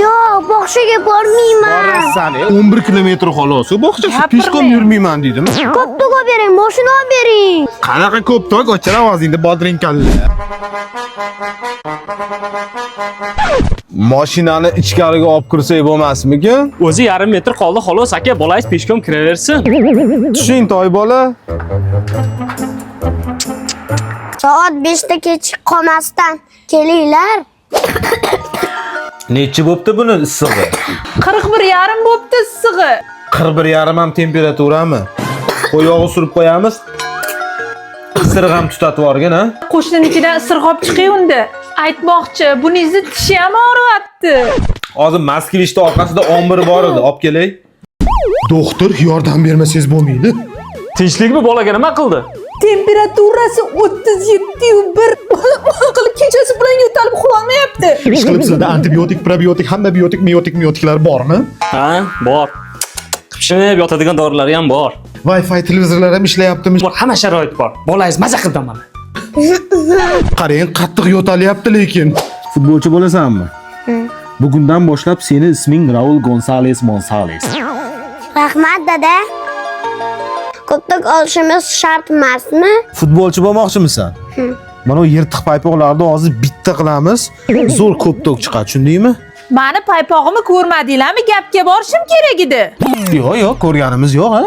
Yo'q, bog'chaga bormayman. Borasan, 11 kilometr xolos. Bog'chaga peshkom yurmayman dedim. Ko'p bering, mashina olib bering. Qanaqa ko'p-tok, ochar ovozingda bodrinkalla. Mashinani ichkariga olib kirsak bo'lmasmikin? O'zi yarim metr qoldi xolos aka, bolangiz peshkom kiraversin. Tushing toy bola. Soat 5 da kechib qolmasdan kelinglar. Nechi bo'pti buni issig'i? 41,5 bo'pti issig'i. 41,5 ham temperaturami? Qo'yog'i surib qo'yamiz. Isiriq ham tutatib yuborgan, ha? Qo'shninikidan isirg'ob chiqing unda. Aytmoqchi, buningizni tishi ham og'riyapti. Hozir Moskvishda orqasida ombir bor edi, olib kelay. Doktor, yordam bermasangiz bo'lmaydi. Tinchlikmi bolaga nima qildi? Temperaturasi 37,1. Qilib kechasi bilan yo'talib uxlolmayapti. Ishqilib sizlarda antibiotik, probiotik, hamma biotik, meotiklar bormi? Ha, bor. Qipshinib yotadigan dorilar ham bor. Wi-Fi televizorlar ham ishlayaptimi? Bor, hamma sharoit bor. Bolangiz maza qildi mana. Qarang, qattiq yo'talyapti lekin. Futbolchi bo'lasanmi? Bugundan boshlab seni isming Raul Gonzales Monsales. Rahmat dada. Ko'p olishimiz shart emasmi? Futbolchi bo'lmoqchimisan? Mana bu yirtiq paypoqlarni hozir bitta qilamiz. Zo'r ko'p-tok chiqadi, tushundingmi? Mani paypog'imni ko'rmadinglarmi? Gapga borishim kerak edi. Yo'q, ko'rganimiz yo'q, ha?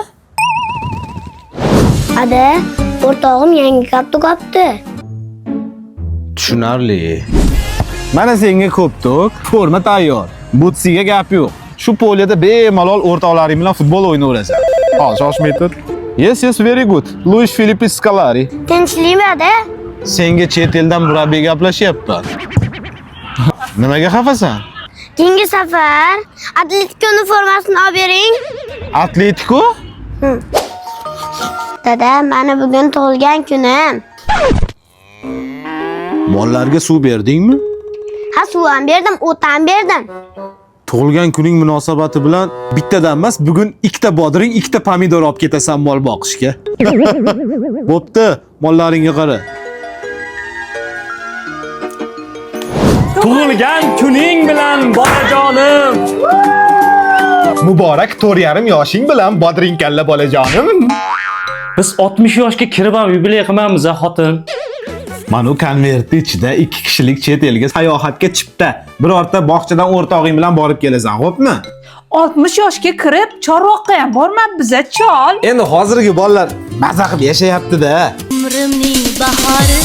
Ada, o'rtog'im yangi kaptuk olibdi. Tushunarli. Mana senga ko'p-tok, forma tayyor. Butsiga gap yo'q. Shu poliyada bemalol o'rtoqlaring bilan futbol o'ynayverasan. Hozir shoshmay tur. Yes, very good. Luis Felipe Scolari. Tinchlikmi ada? Senga chet eldan murabbiy gaplashyapti. Nimaga xafasan? Keyingi safar Atletico'ning formasini olib bering. Atletico? Dada, mana bugun tug'ilgan kunim. Mollarga suv berdingmi? Ha, suv ham berdim, o't ham berdim. Tug'ilgan kuning munosabati bilan bittadan emas, bugun ikkita bodring, ikkita pomidor olib ketasan mol boqishga. Bo'pti, mollaringga qara. Tug'ilgan kuning bilan bolajonim. Muborak 4,5 yoshing bilan bodrinkalla bolajonim. Biz 60 yoshga kirib ham yubiley qilmaymiz, xotin. Mana bu konvertning ichida 2 kishilik chet elga sayohatga chipta. Birorta bog'chadan o'rtog'ing bilan borib kelasan, xo'pmi? 60 yoshga kirib, Chorvoqqa ham bormabmiz, chol. Endi hozirgi bolalar maza qilib yashayapti-da. Umrimning bahori